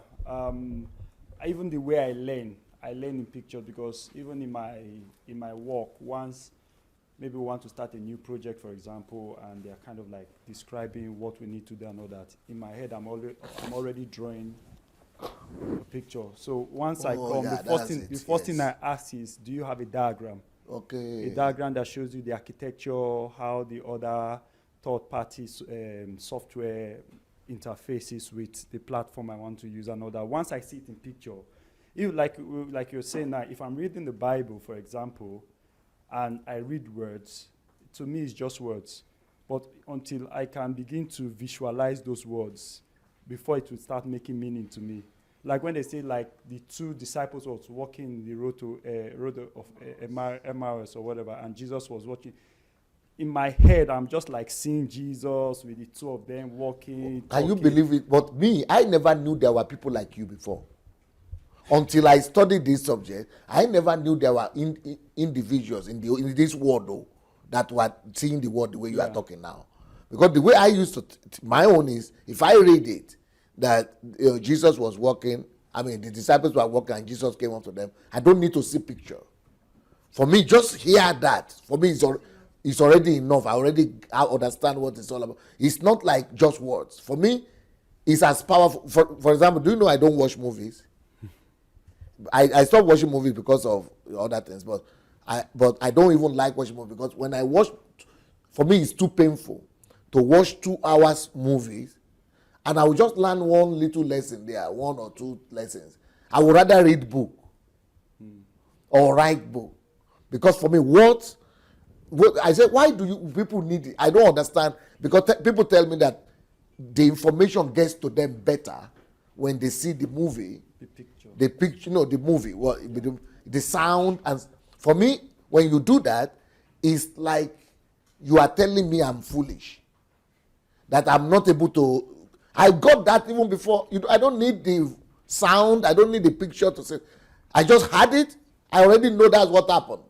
Even the way I learn in pictures, because even in my work, once maybe we want to start a new project, for example, and they're kind of like describing what we need to do and all that. In my head, I'm already drawing a picture. So once I come, the first thing I ask is, do you have a diagram? Okay. A diagram that shows you the architecture, how the other third-party software interfaces with the platform I want to use and all that. Once I see it in picture, like you're saying now, if I'm reading the Bible, for example, and I read words, to me it's just words. But until I can begin to visualize those words, before it will start making meaning to me. Like when they say like the two disciples was walking the road of Emmaus or whatever, and Jesus was walking. In my head, I'm just like seeing Jesus with the two of them walking. Can you believe it? But me, I never knew there were people like you before. Until I studied this subject, I never knew there were individuals in this world, though, that were seeing the world the way you are talking now. Because the way I used to, my own is, if I read it, that Jesus was walking, the disciples were walking and Jesus came up to them, I don't need to see picture. For me, just hear that. For me, it's already enough. I understand what it's all about. It's not like just words. For me, it's as powerful. For example, do you know I don't watch movies? I stopped watching movies because of other things, but I don't even like watching movies because when I watch, for me it's too painful to watch 2 hours movies, and I will just learn one little lesson there, 1 or 2 lessons. I would rather read book or write book, because for me, what I said, why do you people need it? I don't understand, because people tell me that the information gets to them better when they see the movie. The picture, the movie, the sound. And for me, when you do that, it's like you are telling me I'm foolish, that I'm not able to. I got that even before. I don't need the sound. I don't need the picture to say. I just had it. I already know that's what happened.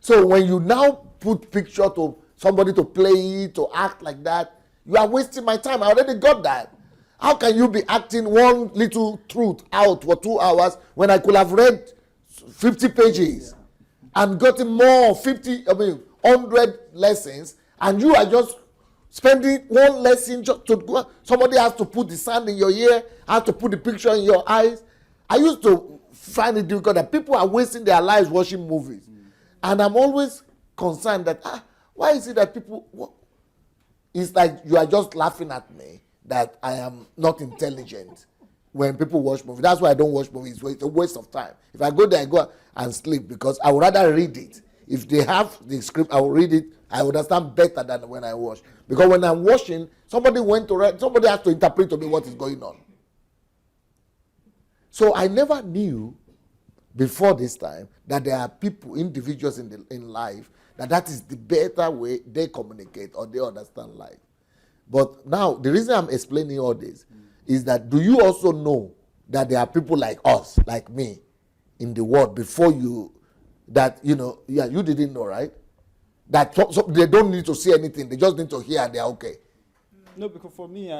So when you now put picture to somebody to play it, to act like that, you are wasting my time. I already got that. How can you be acting one little truth out for 2 hours when I could have read 50 pages and gotten more, 100 lessons, and you are just spending one lesson just to go. Somebody has to put the sound in your ear, has to put the picture in your eyes. I used to find it difficult that people are wasting their lives watching movies. And I'm always concerned that, why is it that people, it's like you are just laughing at me that I am not intelligent when people watch movies. That's why I don't watch movies. It's a waste of time. If I go there, I go and sleep, because I would rather read it. If they have the script, I will read it. I understand better than when I watch. Because when I'm watching, somebody has to interpret to me what is going on. So I never knew before this time that there are people, individuals in life, that is the better way they communicate or they understand life. But now, the reason I'm explaining all this is that, do you also know that there are people like us, like me, in the world before you, that, you didn't know, right? That so they don't need to see anything. They just need to hear and they're okay. No, because for me,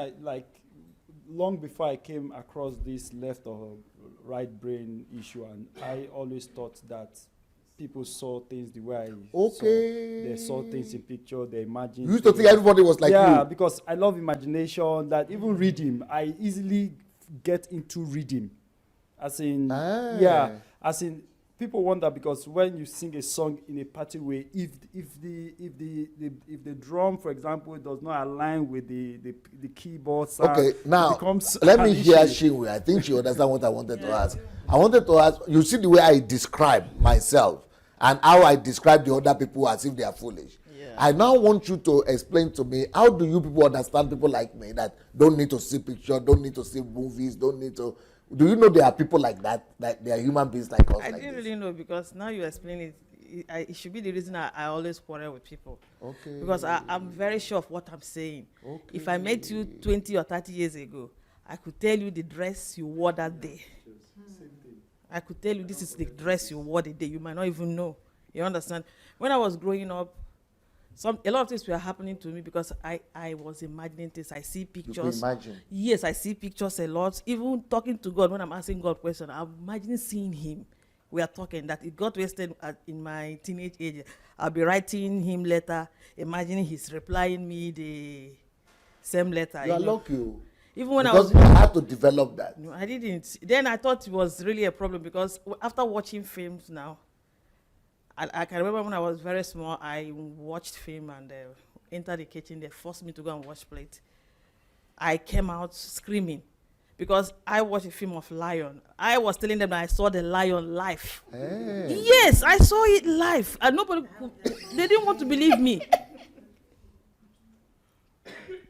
long before I came across this left or right brain issue, and I always thought that people saw things the way I saw. They saw things in picture, they imagined. You used to think everybody was like you. Yeah, because I love imagination, that even reading, I easily get into reading. As in, people wonder because when you sing a song in a party way, if the drum, for example, does not align with the keyboard sound, Okay, it now becomes let an me hear issue. Shinwe. I think she understands what I wanted to ask. I wanted to ask, you see the way I describe myself and how I describe the other people as if they are foolish. Yeah. I now want you to explain to me, how do you people understand people like me that don't need to see pictures, don't need to see movies, don't need to... Do you know there are people like that they are human beings like us? I like didn't this? really know because now you explain it. It should be the reason I always quarrel with people. Okay. Because I'm very sure of what I'm saying. Okay. If I met you 20 or 30 years ago, I could tell you the dress you wore that day. I could tell you this is the dress you wore the day. You might not even know. You understand? When I was growing up, a lot of things were happening to me because I was imagining things. I see pictures. You can imagine. Yes, I see pictures a lot. Even talking to God, when I'm asking God questions, I'm imagining seeing him. We are talking that it got wasted in my teenage age. I'll be writing him letter, imagining he's replying me the same letter. You are know. lucky. Even when Because I was... you have to develop that. No, I didn't. Then I thought it was really a problem because after watching films now, I can remember when I was very small, I watched film and entered the kitchen. They forced me to go and wash plate. I came out screaming because I watched a film of lion. I was telling them that I saw the lion live. Hey. Yes, I saw it live, and they didn't want to believe me.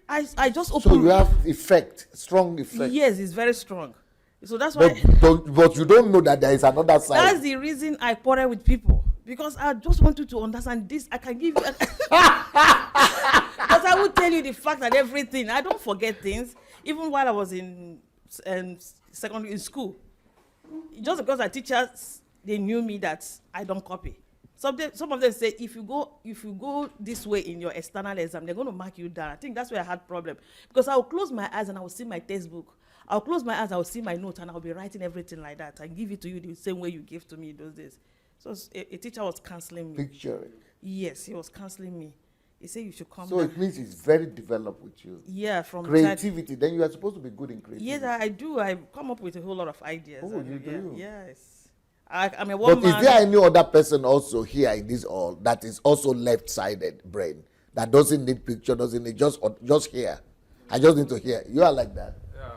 I just opened. So you have effect, strong effect. Yes, it's very strong. So that's why. But you don't know that there is another side. That's the reason I quarrel with people. Because I just want you to understand this. I can give you... Because I will tell you the fact and everything. I don't forget things. Even while I was in secondary school. Just because our teachers, they knew me that I don't copy. Some of them say, if you go this way in your external exam, they're going to mark you down. I think that's where I had problem. Because I will close my eyes and I will see my textbook. I'll close my eyes, I will see my notes, and I'll be writing everything like that. I give it to you the same way you gave to me those days. So a teacher was counseling me. Picturing. Yes, he was counseling me. He said you should come So back. it means it's very developed with you. Yeah, from Creativity. Then you are supposed to be good in creativity. Yes, I do. I come up with a whole lot of ideas. Oh, you do? Yes. I'm a But woman. is there any other person also here in this hall that is also left-sided brain that doesn't need picture, doesn't need just hear? I just need to hear. You are like that. Yeah,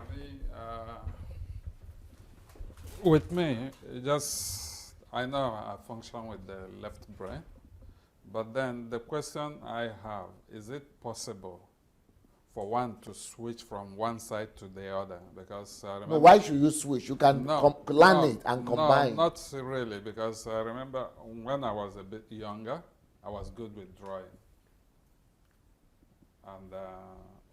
with me, I know I function with the left brain, but then the question I have, is it possible for one to switch from one side to the other? Because I remember... No, why should you switch? You can learn it and combine. No, not really, because I remember when I was a bit younger, I was good with drawing. And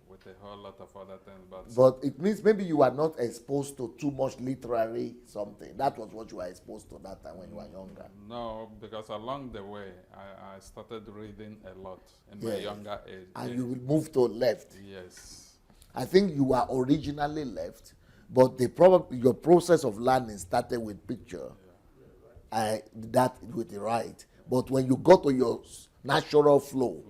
with a whole lot of other things. But it means maybe you are not exposed to too much literary something. That was what you were exposed to that time when you were younger. No, because along the way, I started reading a lot in my younger age. And you will move to left. Yes. I think you were originally left, but your process of learning started with picture, that with the right. But when you got to your natural flow,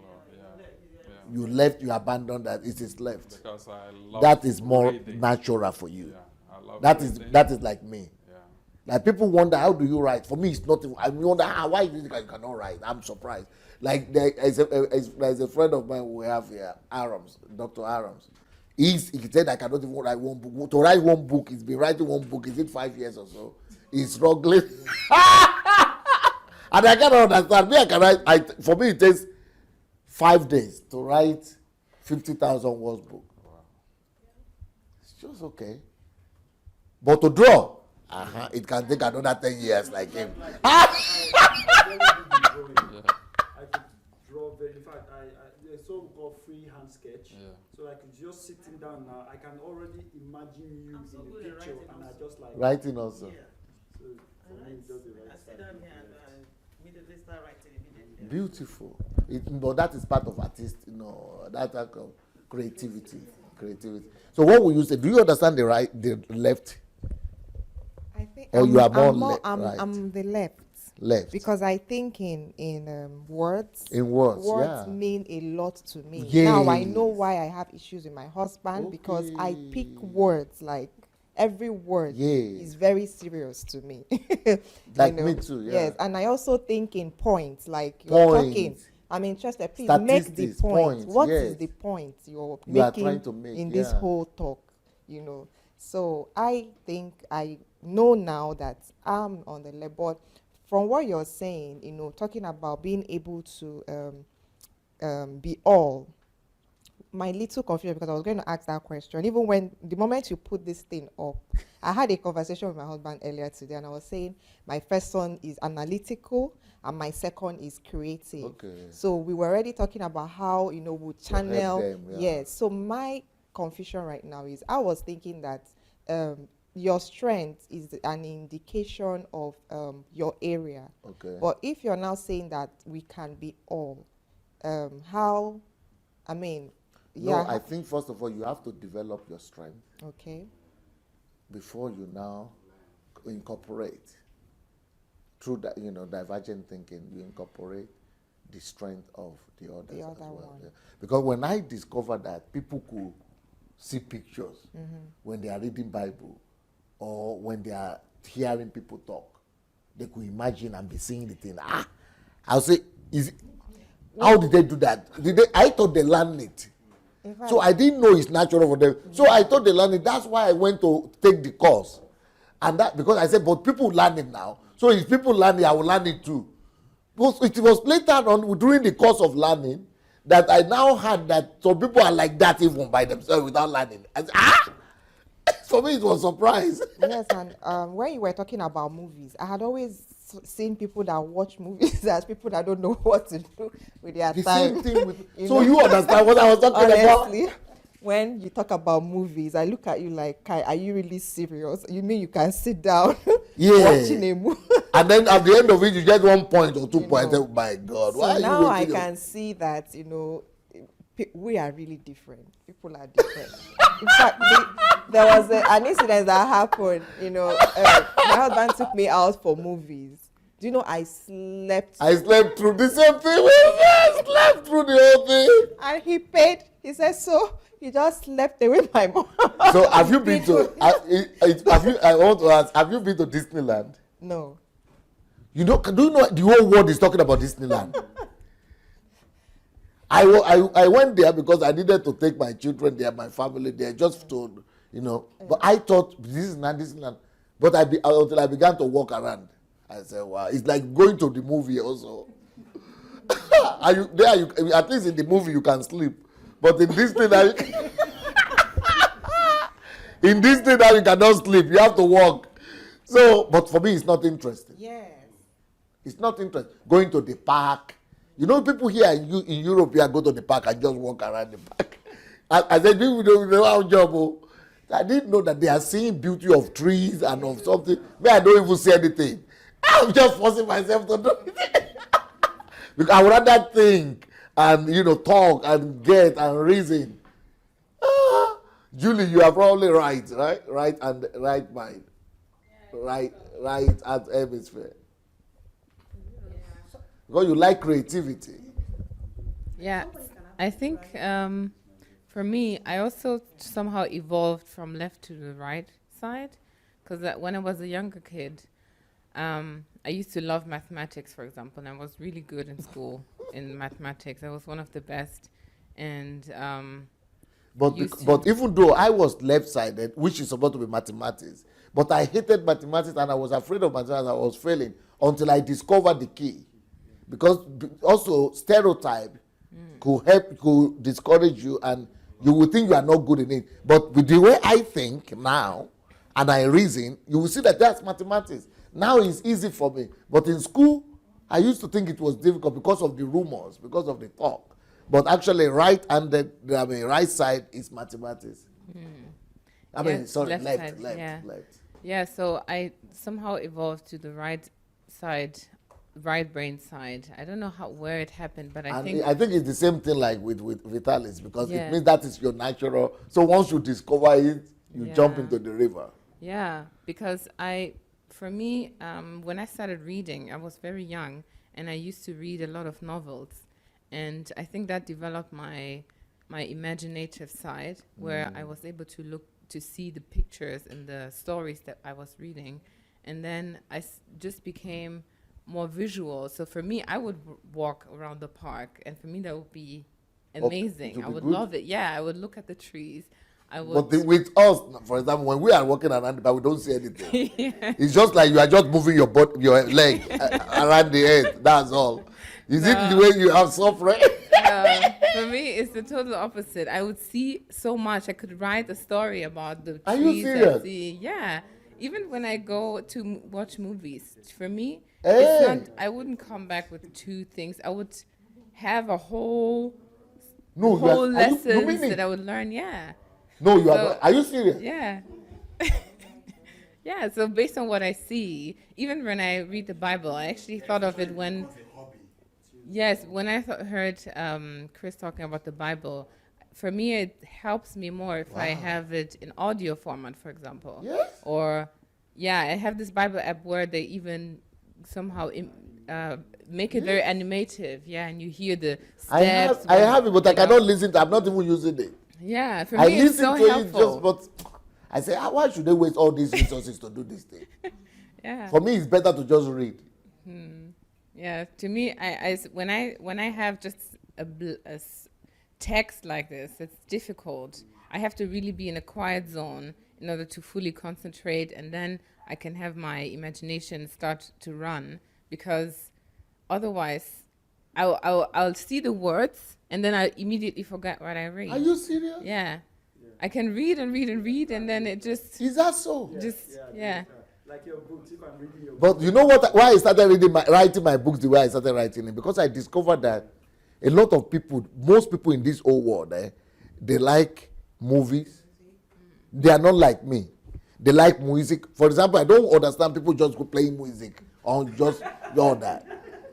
you left, you abandoned that. It is left. Because I love that is more reading. natural for you. Yeah, I love that reading. is that is like me. Yeah. Like people wonder, how do you write? For me, it's not. I wonder why you think I cannot write. I'm surprised. Like there's a friend of mine we have here, Arams, Dr. Arams. He said I cannot even write one book. To write one book, he's been writing one book. Is it 5 years or so? He's struggling. And I cannot understand. Me, I can write. For me, it takes 5 days to write 50,000 words book. Wow. It's just okay. But to draw, it can take another 10 years like him. I could draw very, in fact, there's so called freehand sketch. Yeah. So I could just sitting down now, I can already imagine you so in good the at picture, writing and I also. just like Writing also. Yeah. So for me, it's just the right I sit side. down here and immediately start writing immediately. Beautiful. But that is part of artist, that type of creativity. So what will you say? Do you understand the left? I think Or you are more right? I'm the left. Left. Because I think in words. In words, yeah. mean a lot to me. Yes. Now I know why I have issues with my husband, because I pick words like every word Yeah. is very serious to me. Like me too, yeah. Yes, and I also think in points, like you're talking. Points. I'm interested. Please make the Statistics, point. points, What is yes. the point you're You are making trying to make, in this yeah. whole talk? So I think I know now that I'm on the level. But from what you're saying, talking about being able to be all, my little confusion, because I was going to ask that question. Even when the moment you put this thing up, I had a conversation with my husband earlier today, and I was saying my first son is analytical and my second is creative. Okay. So we were already talking about how we channel. them, yeah. Yes. So my confusion right now is I was thinking that your strength is an indication of your area. Okay. But if you're now saying that we can be all, how? I mean, No, yeah. I think first of all you have to develop your strength Okay. before you now incorporate. Through that, divergent thinking, you incorporate the strength of the others The as other well. one. Yeah. Because when I discovered that people could see pictures when they are reading Bible or when they are hearing people talk, they could imagine and be seeing the thing. I'll say, how did they do that? I thought they learned it. In fact, So I didn't know it's natural for them. So I thought they learned it. That's why I went to take the course. And that because I said, but people learn it now. So if people learn it, I will learn it too. Because it was later on during the course of learning that I now heard that some people are like that even by themselves without learning. I said, For me, it was a surprise. yes, and when you were talking about movies, I had always seen people that watch movies as people that don't know what to do with their The time. same thing with. You So know? you understand what I was talking about? Honestly, when you talk about movies, I look at you like, Kai, are you really serious? You mean you can sit down Yeah. watching a movie? And then at the end of it, you get 1 point or 2 points. know. Oh my God! So Why are you now I waiting? can see that, we are really different. People are different. In fact, there was an incident that happened. My husband took me out for movies. Do you know I slept? I slept through the same thing. I slept through the whole thing. And he paid. He said, so he just slept away my mom. So have you been to? Have you? I want to ask. Have you been to Disneyland? No. Do you know the whole world is talking about Disneyland? I went there because I needed to take my children there, my family there, just to, But I thought this is not Disneyland. But until I began to walk around, I said, wow, it's like going to the movie also. At least in the movie you can sleep. But in Disneyland, you cannot sleep. You have to walk. So, but for me, it's not interesting. Yes. It's not interesting. Going to the park. People here in Europe here go to the park and just walk around the park. I said, people don't have a job. Oh. I didn't know that they are seeing beauty of trees and of something. But I don't even see anything. I'm just forcing myself to do it. Because I would rather think and, talk and get and reason. Julie, you are probably right? Right and right mind. Right at hemisphere. Because you like creativity. Yeah, I think for me, I also somehow evolved from left to the right side, because when I was a younger kid, I used to love mathematics, for example, and I was really good in school in mathematics. I was one of the best, and But even though I was left-sided, which is supposed to be mathematics, but I hated mathematics and I was afraid of mathematics. I was failing until I discovered the key. Because also stereotype could discourage you and you will think you are not good in it. But with the way I think now and I reason, you will see that that's mathematics. Now it's easy for me. But in school, I used to think it was difficult because of the rumors, because of the talk. But actually right side is mathematics. Yes, left, side, left. Yeah, so I somehow evolved to the right side, right brain side. I don't know where it happened, but I think it's the same thing like with Vitalis, because Yeah. it means that is your natural. So once you discover it, you jump Yeah. into the river. Yeah, because for me, when I started reading, I was very young, and I used to read a lot of novels, and I think that developed my my imaginative side, where I was able to look to see the pictures and the stories that I was reading, and then I just became more visual. So for me, I would walk around the park, and for me that would be amazing. would I be would good. love it. Yeah, I would look at the trees. I would. But with us, for example, when we are walking around the back, we don't see anything. Yeah. It's just like you are just moving your leg around the head. That's all. Is it the way you have suffering? For me, it's the total opposite. I would see so much. I could write a story about the Are you trees I serious? see. Yeah. Even when I go to watch movies, for me, Hey. it's not. I wouldn't come back with two things. I would have a whole No, whole you lessons mean that it? I would learn. Yeah. No, you are So- not. Are you serious? Yeah. Yeah, so based on what I see, even when I read the Bible, I actually thought of it when. Yes, when I heard Chris talking about the Bible, for me it helps me more if I have it in audio format, for example. Yes. Or, yeah, I have this Bible app where they even somehow make it very animative. Yeah, and you hear the steps. I have it, but I you know. cannot listen to. I'm not even using it. Yeah, for I me it's listen so to helpful. it just, but I say, why should they waste all these resources to do this thing? Yeah. For me, it's better to just read. Yeah, to me, when I have just a text like this, it's difficult. I have to really be in a quiet zone in order to fully concentrate, and then I can have my imagination start to run, because otherwise, I'll see the words and then I immediately forget what I read. Are you serious? Yeah, I can read and read and read, and then it just Is that so? yeah. Like your books, if I'm reading your But you know what? Why I started writing my books the way I started writing it? Because I discovered that a lot of people, most people in this whole world, they like movies. They are not like me. They like music. For example, I don't understand people just go playing music or just all that,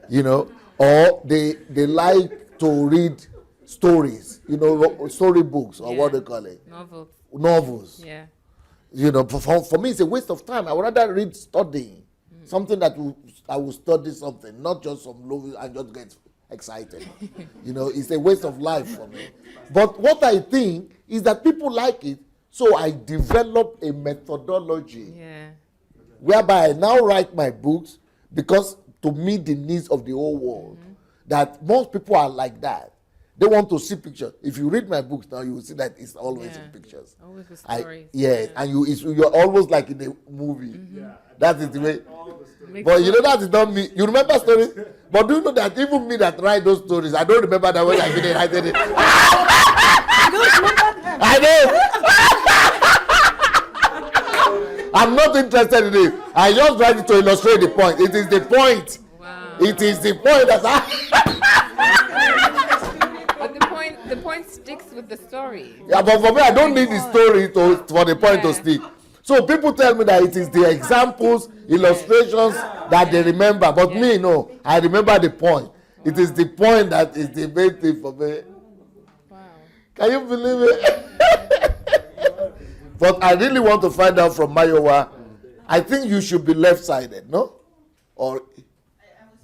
you know. Or they like to read stories, you know, story books or what they call it, novels. Yeah. You know, for me, it's a waste of time. I would rather read studying, something that I will study something, not just some novel and just get excited. You know, it's a waste of life for me. But what I think is that people like it, so I developed a methodology Yeah. whereby I now write my books because to meet the needs of the whole world. That most people are like that. They want to see pictures. If you read my books now, you will see that it's always Yeah. in pictures. Always with I, stories. yes, and you're almost like in a movie. That is the way. Makes But you know sense. that is not me. You remember stories? But do you know that even me that write those stories, I don't remember that when I finished writing it. I know. I'm not interested in it. I just write it to illustrate the point. It is the point. Wow. It is the point that But the point sticks with the story. Yeah, but for me, I don't need the story for the point to Yeah. stick. So people tell me that it is the examples, illustrations that they remember. But me, no, I remember the point. It is the point that is the main thing for me. Wow. Can you believe it? But I really want to find out from Mayowa. I think you should be left-sided, no? Or I was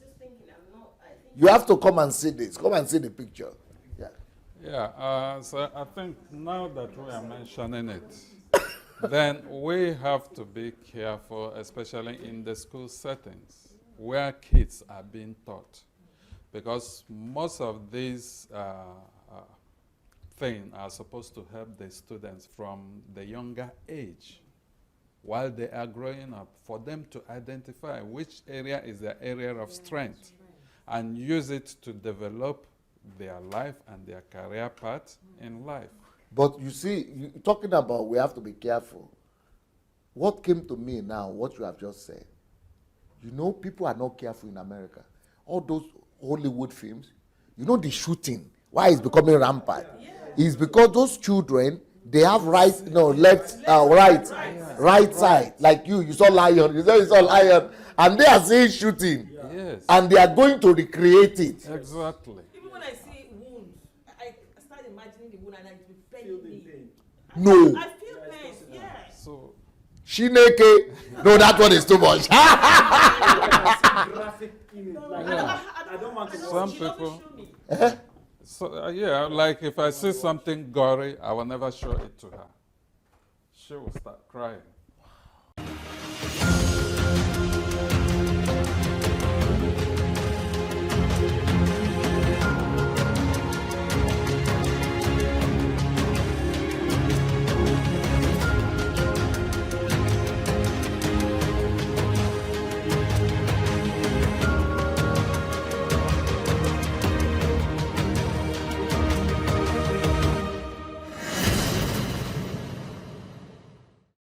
just thinking, you have to come and see this. Come and see the picture. Yeah. Yeah, so I think now that we are mentioning it, then we have to be careful, especially in the school settings where kids are being taught. Because most of these things are supposed to help the students from the younger age while they are growing up, for them to identify which area is their area of strength and use it to develop their life and their career path in life. But you see, talking about we have to be careful. What came to me now, what you have just said, you know, people are not careful in America. All those Hollywood films, you know, the shooting, why it's becoming rampant? It's because those children, they have right side. Like you saw Lion, you saw Lion, and they are seeing shooting, Yes, and they are going to recreate it. exactly. Even when I see wounds, I start imagining the wound and it will pain me. No. I feel pain, yeah. So Shineke, no, that one is too much. graphic image. Like, I don't, I don't want to Some she doesn't people- show me. So, yeah, like if I see something gory, I will never show it to her. She will start crying.